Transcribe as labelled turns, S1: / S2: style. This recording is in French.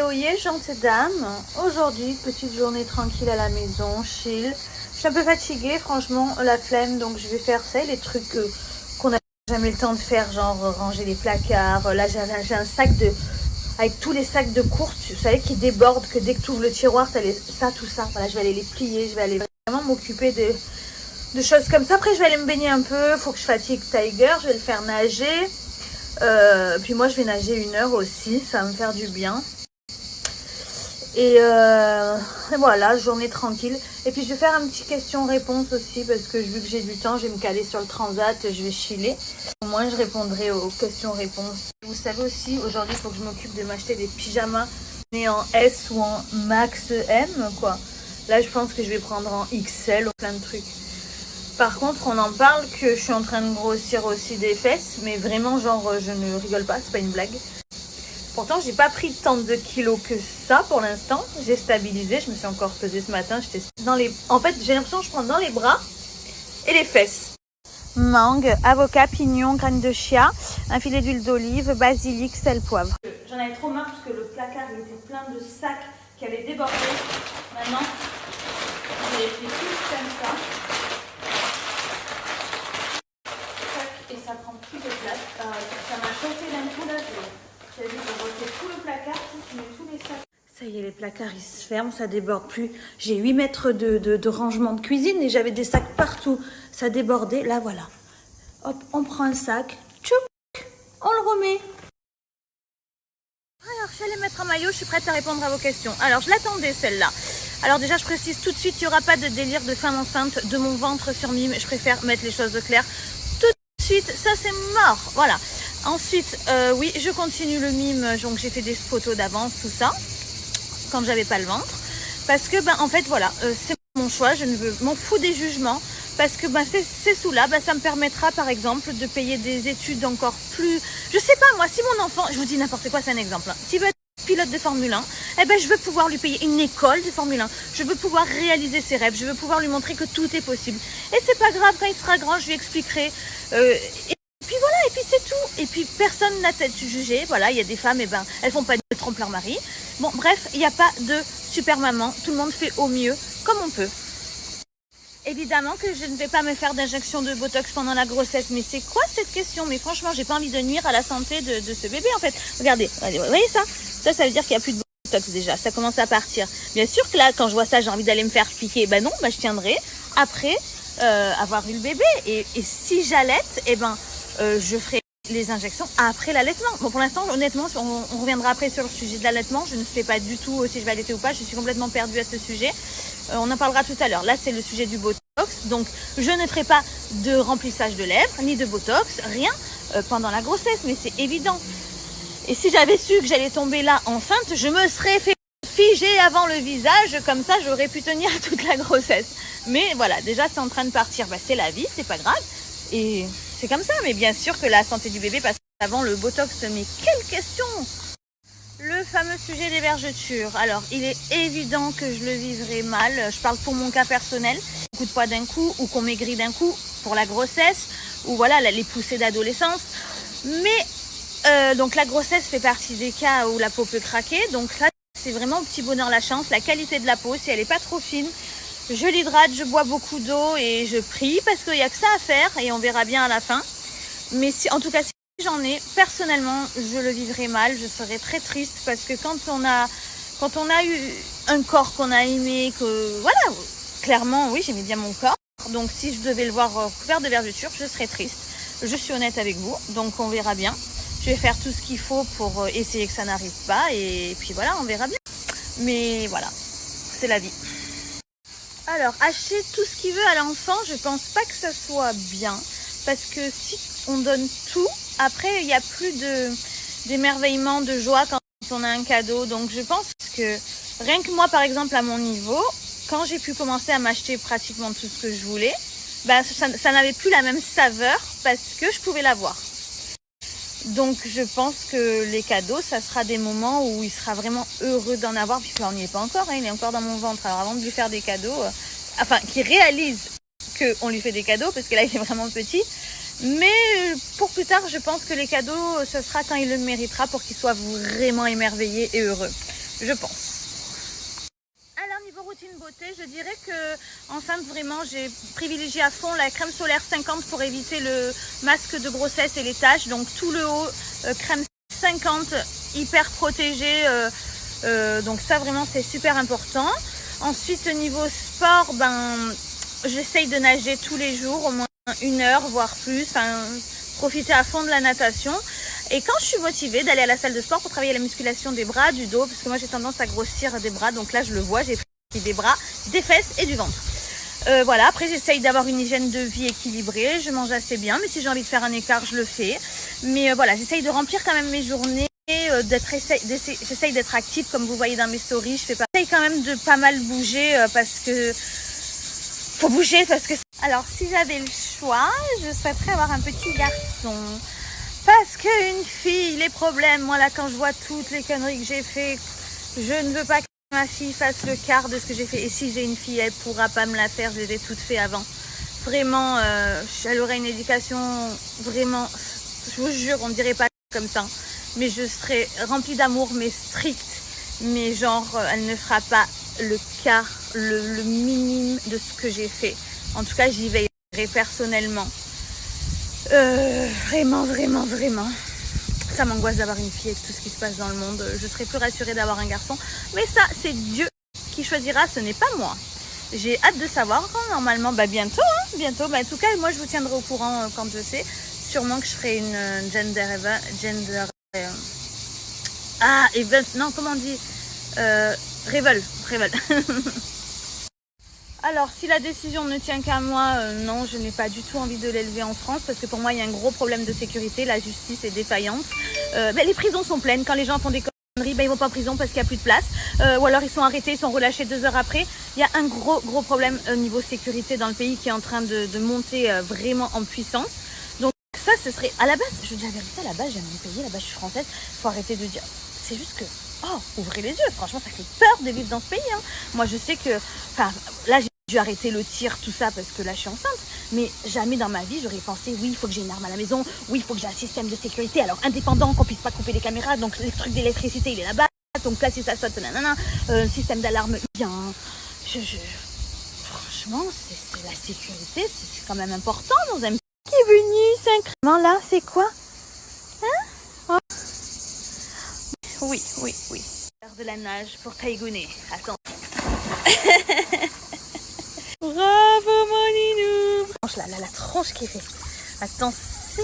S1: Chloé, gentille dame. Aujourd'hui, petite journée tranquille à la maison, chill. Je suis un peu fatiguée, franchement, la flemme, donc je vais faire ça, les trucs qu'on n'a jamais le temps de faire, genre ranger les placards. Là, j'ai un sac avec tous les sacs de course, vous savez, qui débordent, que dès que tu ouvres le tiroir, t'as tout ça. Voilà, je vais aller les plier, je vais aller vraiment m'occuper de choses comme ça. Après, je vais aller me baigner un peu, faut que je fatigue Tiger, je vais le faire nager. Puis moi, je vais nager 1 heure aussi, ça va me faire du bien. Et voilà, journée tranquille. Et puis je vais faire un petit question-réponse aussi parce que vu que j'ai du temps, je vais me caler sur le transat, je vais chiller. Au moins, je répondrai aux questions-réponses. Vous savez aussi, aujourd'hui, il faut que je m'occupe de m'acheter des pyjamas nés en S ou en Max M, quoi. Là, je pense que je vais prendre en XL ou plein de trucs. Par contre, on en parle que je suis en train de grossir aussi des fesses, mais vraiment, genre, je ne rigole pas, c'est pas une blague. Pourtant, j'ai pas pris tant de kilos que ça pour l'instant. J'ai stabilisé, je me suis encore pesée ce matin. En fait, j'ai l'impression que je prends dans les bras et les fesses. Mangue, avocat, pignon, graines de chia, un filet d'huile d'olive, basilic, sel, poivre. J'en avais trop marre parce que le placard il était plein de sacs qui avaient débordé. Maintenant, j'ai fait tout comme ça. Et ça prend plus de place. Ça m'a chauffé d'un coup là. J'ai vu de refait tout le placard, tu mets tous les sacs. Ça y est, les placards ils se ferment, ça déborde plus. J'ai 8 mètres de rangement de cuisine et j'avais des sacs partout. Ça débordait, là voilà. Hop, on prend un sac, tchouc, on le remet. Alors, je suis allée mettre un maillot, je suis prête à répondre à vos questions. Alors, je l'attendais celle-là. Alors déjà, je précise tout de suite, il n'y aura pas de délire de femme enceinte, de mon ventre sur mime. Je préfère mettre les choses au clair. Tout de suite, ça c'est mort, voilà. Ensuite, oui, je continue le mime, donc j'ai fait des photos d'avance, tout ça, quand j'avais pas le ventre. Parce que, en fait, voilà, c'est mon choix, je ne m'en fous des jugements. Parce que ces sous-là, ça me permettra, par exemple, de payer des études encore plus... Je sais pas, moi, si mon enfant, je vous dis n'importe quoi, c'est un exemple, hein. S'il veut être pilote de Formule 1, je veux pouvoir lui payer une école de Formule 1. Je veux pouvoir réaliser ses rêves. Je veux pouvoir lui montrer que tout est possible. Et c'est pas grave, quand il sera grand, je lui expliquerai... Et puis voilà, et puis c'est tout. Et puis personne n'a tête jugée. Voilà, il y a des femmes, elles font pas de trompe leur mari. Bon, bref, il n'y a pas de super maman. Tout le monde fait au mieux, comme on peut. Évidemment que je ne vais pas me faire d'injection de Botox pendant la grossesse. Mais c'est quoi cette question? Mais franchement, j'ai pas envie de nuire à la santé de ce bébé, en fait. Regardez, vous voyez ça? Ça veut dire qu'il n'y a plus de Botox déjà. Ça commence à partir. Bien sûr que là, quand je vois ça, j'ai envie d'aller me faire piquer. Non, je tiendrai après avoir eu le bébé. Et si j'allaite, je ferai les injections après l'allaitement. Bon, pour l'instant, honnêtement, on reviendra après sur le sujet de l'allaitement. Je ne sais pas du tout si je vais allaiter ou pas. Je suis complètement perdue à ce sujet. On en parlera tout à l'heure. Là, c'est le sujet du Botox. Donc, je ne ferai pas de remplissage de lèvres, ni de Botox, rien pendant la grossesse. Mais c'est évident. Et si j'avais su que j'allais tomber là enceinte, je me serais fait figer avant le visage. Comme ça, j'aurais pu tenir toute la grossesse. Mais voilà, déjà, c'est en train de partir. C'est la vie, c'est pas grave. Et... c'est comme ça, mais bien sûr que la santé du bébé passe avant le Botox. Mais quelle question! Le fameux sujet des vergetures. Alors, il est évident que je le vivrai mal. Je parle pour mon cas personnel. Coup de poids d'un coup, ou qu'on maigrit d'un coup pour la grossesse, ou voilà, les poussées d'adolescence. Mais, donc la grossesse fait partie des cas où la peau peut craquer. Donc là, c'est vraiment au petit bonheur la chance. La qualité de la peau, si elle n'est pas trop fine, je l'hydrate, je bois beaucoup d'eau et je prie parce qu'il n'y a que ça à faire et on verra bien à la fin. Mais en tout cas, si j'en ai, personnellement, je le vivrai mal, je serai très triste parce que quand on a eu un corps qu'on a aimé, que voilà, clairement, oui, j'aimais bien mon corps. Donc si je devais le voir couvert de vergetures, je serais triste. Je suis honnête avec vous, donc on verra bien. Je vais faire tout ce qu'il faut pour essayer que ça n'arrive pas et puis voilà, on verra bien. Mais voilà, c'est la vie. Alors, acheter tout ce qu'il veut à l'enfant, je pense pas que ça soit bien. Parce que si on donne tout, après, il n'y a plus d'émerveillement, de joie quand on a un cadeau. Donc, je pense que rien que moi, par exemple, à mon niveau, quand j'ai pu commencer à m'acheter pratiquement tout ce que je voulais, ça n'avait plus la même saveur parce que je pouvais l'avoir. Donc, je pense que les cadeaux, ça sera des moments où il sera vraiment heureux d'en avoir. Puis là, on n'y est pas encore, il est encore dans mon ventre. Alors, avant de lui faire des cadeaux, qu'il réalise qu'on lui fait des cadeaux, parce que là, il est vraiment petit. Mais pour plus tard, je pense que les cadeaux, ce sera quand il le méritera pour qu'il soit vraiment émerveillé et heureux. je pense. Alors niveau routine beauté, je dirais que enceinte vraiment j'ai privilégié à fond la crème solaire 50 pour éviter le masque de grossesse et les taches. Donc tout le haut, crème 50 hyper protégé, donc ça vraiment c'est super important. Ensuite niveau sport, j'essaye de nager tous les jours, au moins 1 heure voire plus, profiter à fond de la natation. Et quand je suis motivée d'aller à la salle de sport pour travailler la musculation des bras, du dos, parce que moi j'ai tendance à grossir des bras, donc là je le vois, j'ai pris des bras, des fesses et du ventre. Voilà, après j'essaye d'avoir une hygiène de vie équilibrée, je mange assez bien, mais si j'ai envie de faire un écart, je le fais. Mais voilà, j'essaye de remplir quand même mes journées, j'essaye d'être active, comme vous voyez dans mes stories, j'essaye quand même de pas mal bouger, parce que faut bouger, parce que... Alors si j'avais le choix, je souhaiterais avoir un petit garçon. Parce qu'une fille, les problèmes, moi là quand je vois toutes les conneries que j'ai fait, je ne veux pas que ma fille fasse le quart de ce que j'ai fait. Et si j'ai une fille, elle pourra pas me la faire, je les ai toutes fait avant. Vraiment, elle aurait une éducation vraiment, je vous jure, on ne dirait pas comme ça. Mais je serai remplie d'amour, mais stricte. Mais genre, elle ne fera pas le quart, le minimum de ce que j'ai fait. En tout cas, j'y veillerai personnellement. Vraiment, vraiment, vraiment. Ça m'angoisse d'avoir une fille avec tout ce qui se passe dans le monde. Je serais plus rassurée d'avoir un garçon. Mais ça, c'est Dieu qui choisira, ce n'est pas moi. J'ai hâte de savoir. Normalement, bientôt. Bientôt. En tout cas, moi, je vous tiendrai au courant quand je sais. Sûrement que je ferai une gender event. Non, comment on dit Revel. Alors, si la décision ne tient qu'à moi, non, je n'ai pas du tout envie de l'élever en France parce que pour moi, il y a un gros problème de sécurité. La justice est défaillante. Les prisons sont pleines. Quand les gens font des conneries, ils vont pas en prison parce qu'il n'y a plus de place. Ou alors, ils sont arrêtés, ils sont relâchés 2 heures après. Il y a un gros problème au niveau sécurité dans le pays qui est en train de monter vraiment en puissance. Donc ça, ce serait... À la base, je vous dis la vérité, à la base, j'aime mon pays. À la base, je suis française. Il faut arrêter de dire... C'est juste que... Oh, ouvrez les yeux. Franchement, ça fait peur de vivre dans ce pays. Moi, je sais que... Là, j'ai dû arrêter le tir, tout ça, parce que là, je suis enceinte. Mais jamais dans ma vie, j'aurais pensé, oui, il faut que j'ai une arme à la maison. Oui, il faut que j'ai un système de sécurité. Alors, indépendant, qu'on puisse pas couper les caméras. Donc, le truc d'électricité, il est là-bas. Donc, là, si ça saute, nanana. Système d'alarme, bien. Franchement, c'est la sécurité. C'est quand même important dans un pays qui est venu. C'est incroyable. Là, c'est quoi? Oui. Faire de la nage pour Taïgouné. Attends. Bravo mon ninou. La tronche qui fait. Attention.